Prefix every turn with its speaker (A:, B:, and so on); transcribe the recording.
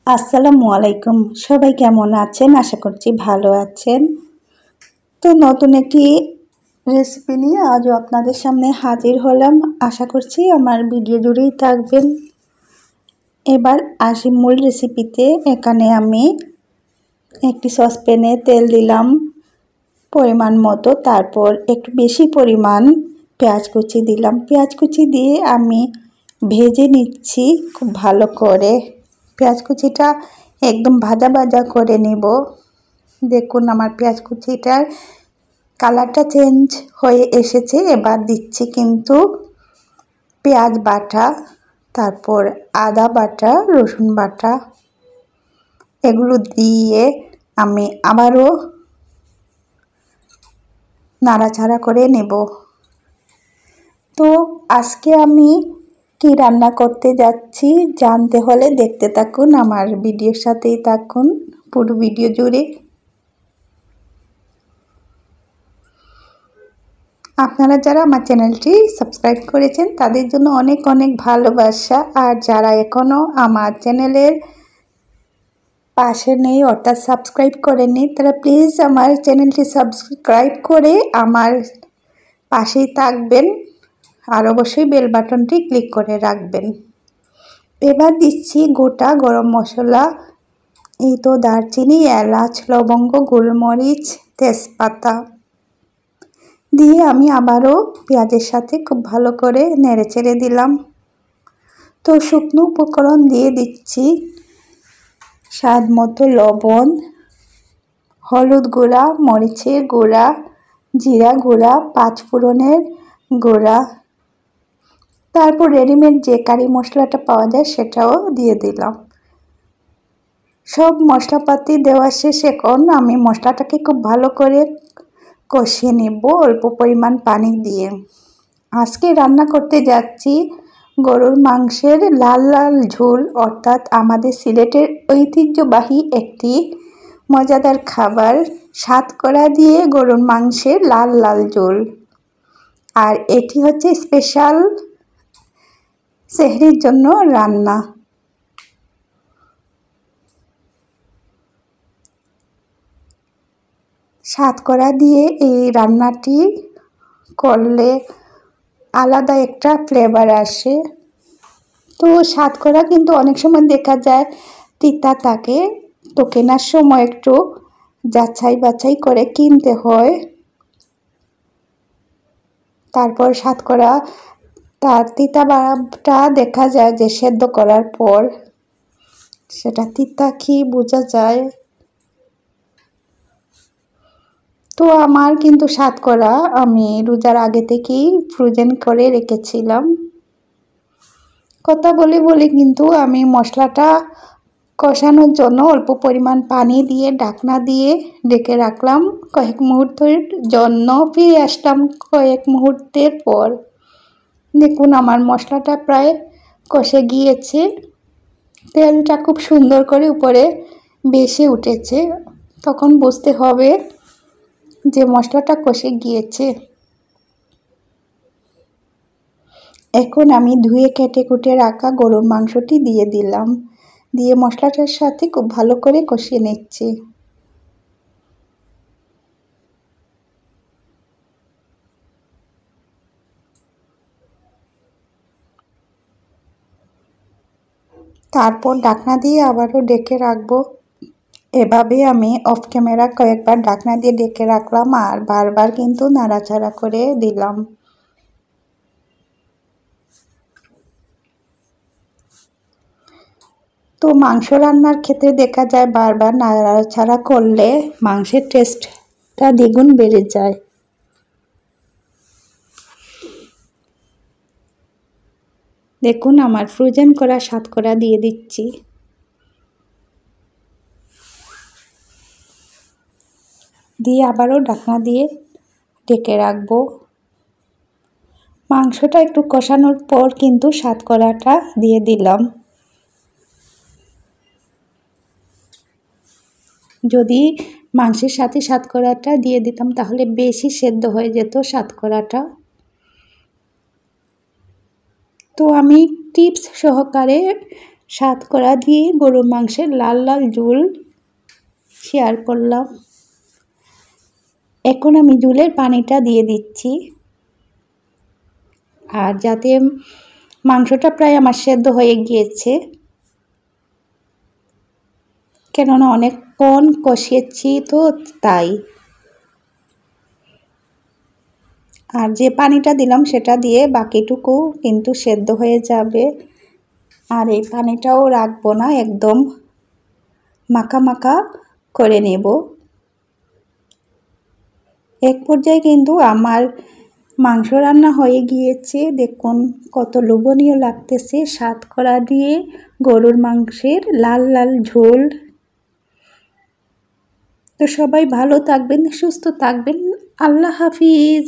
A: আসসালামু আলাইকুম। সবাই কেমন আছেন? আশা করছি ভালো আছেন। তো নতুন একটি রেসিপি নিয়ে আজও আপনাদের সামনে হাজির হলাম। আশা করছি আমার ভিডিও জুড়েই থাকবেন। এবার আসি মূল রেসিপিতে। এখানে আমি একটি সসপ্যানে তেল দিলাম পরিমাণ মতো, তারপর একটু বেশি পরিমাণ পেঁয়াজ কুচি দিলাম। পেঁয়াজ কুচি দিয়ে আমি ভেজে নিচ্ছি খুব ভালো করে। পেঁয়াজ কুচিটা একদম ভাজা ভাজা করে নেব। দেখুন আমার পেঁয়াজ কুচিটার কালারটা চেঞ্জ হয়ে এসেছে। এবার দিচ্ছি কিন্তু পেঁয়াজ বাটা, তারপর আদা বাটা, রসুন বাটা, এগুলো দিয়ে আমি আবারও নাড়াচাড়া করে নেব। তো আজকে আমি কি রান্না করতে যাচ্ছি জানতে হলে দেখতে থাকুন, আমার ভিডিওর সাথেই থাকুন পুরো ভিডিও জুড়ে। আপনারা যারা আমার চ্যানেলটি সাবস্ক্রাইব করেছেন তাদের জন্য অনেক অনেক ভালোবাসা, আর যারা এখনও আমার চ্যানেলের পাশে নেই অর্থাৎ সাবস্ক্রাইব করেননি তারা প্লিজ আমার চ্যানেলটি সাবস্ক্রাইব করে আমার পাশেই থাকবেন, আর অবশ্যই বেল বাটনটি ক্লিক করে রাখবেন। এবার দিচ্ছি গোটা গরম মশলা, এই তো দারচিনি, এলাচ, লবঙ্গ, গোলমরিচ, তেজপাতা দিয়ে আমি আবারও পেঁয়াজের সাথে খুব ভালো করে নেড়ে চেড়ে দিলাম। তো শুকনো উপকরণ দিয়ে দিচ্ছি স্বাদ মতো লবণ, হলুদ গুঁড়া, মরিচের গুঁড়া, জিরা গুঁড়া, পাঁচফোড়নের গুঁড়া, তারপর রেডিমেড যে কারি মশলাটা পাওয়া যায় সেটাও দিয়ে দিলাম। সব মশলাপাতি দেওয়া শেষ। এখন আমি মশলাটাকে খুব ভালো করে কষিয়ে নেব অল্প পরিমাণ পানি দিয়ে। আজকে রান্না করতে যাচ্ছি গরুর মাংসের লাল লাল ঝোল, অর্থাৎ আমাদের সিলেটের ঐতিহ্যবাহী একটি মজাদার খাবার সাতকরা দিয়ে গরুর মাংসের লাল লাল ঝোল। আর এটি হচ্ছে স্পেশাল সেহরির জন্য রান্না। সাতকরা দিয়ে এই রান্নাটি করলে আলাদা একটা ফ্লেভার আসে। তো সাতকরা কিন্তু অনেক সময় দেখা যায় তিতা থাকে, তো কেনার সময় একটু যাচাই বাছাই করে কিনতে হয়। তারপর সাতকরা তার তিতা ভাবটা দেখা যায় যে সেদ্ধ করার পর সেটা তিতা কি বোঝা যায়। তো আমার কিন্তু সাতকরা আমি রোজার আগে থেকেই ফ্রোজেন করে রেখেছিলাম। কথা বলে বলে কিন্তু আমি মশলাটা কষানোর জন্য অল্প পরিমাণ পানি দিয়ে ঢাকনা দিয়ে ঢেকে রাখলাম কয়েক মুহূর্তের জন্য। ফিরে আসলাম কয়েক মুহূর্তের পর। দেখুন আমার মশলাটা প্রায় কষে গিয়েছে, তেলটা খুব সুন্দর করে উপরে ভেসে উঠেছে। তখন বুঝতে হবে যে মশলাটা কষে গিয়েছে। এখন আমি ধুয়ে কেটে কুটে রাখা গরুর মাংসটি দিয়ে দিলাম, দিয়ে মশলাটার সাথে খুব ভালো করে কষিয়ে নিচ্ছি। তারপর ঢাকনা দিয়ে আবারও ঢেকে রাখবো। এভাবে আমি অফ ক্যামেরা কয়েকবার ঢাকনা দিয়ে ঢেকে রাখলাম আর বারবার কিন্তু নাড়াচাড়া করে দিলাম। তো মাংস রান্নার ক্ষেত্রে দেখা যায় বারবার নাড়াচাড়া করলে মাংসের টেস্টটা দ্বিগুণ বেড়ে যায়। দেখুন আমার ফ্রোজেন করা সাতকরা দিয়ে দিচ্ছি। দিয়ে আবারও ঢাকনা দিয়ে ঢেকে রাখবো। মাংসটা একটু কষানোর পর কিন্তু সাতকরাটা দিয়ে দিলাম। যদি মাংসের সাথে সাতকরাটা দিয়ে দিতাম তাহলে বেশি সেদ্ধ হয়ে যেত সাতকরাটা। তো আমি টিপস সহকারে সাতকরা দিয়ে গরুর মাংসের লাল লাল ঝোল শেয়ার করলাম। এখন আমি ঝোলের পানিটা দিয়ে দিচ্ছি। আর যাতে মাংসটা প্রায় আমার সেদ্ধ হয়ে গিয়েছে, কেননা অনেকক্ষণ কষিয়েছি তো তাই। আর যে পানিটা দিলাম সেটা দিয়ে বাকিটুকু কিন্তু সেদ্ধ হয়ে যাবে। আর এই পানিটাও রাখবো না, একদম মাখা মাখা করে নেব। এক পর্যায়ে কিন্তু আমার মাংস রান্না হয়ে গিয়েছে। দেখুন কত লোভনীয় লাগতেছে, সাতকরা দিয়ে গরুর মাংসের লাল লাল ঝোল। তো সবাই ভালো থাকবেন, সুস্থ থাকবেন। আল্লাহ হাফিজ।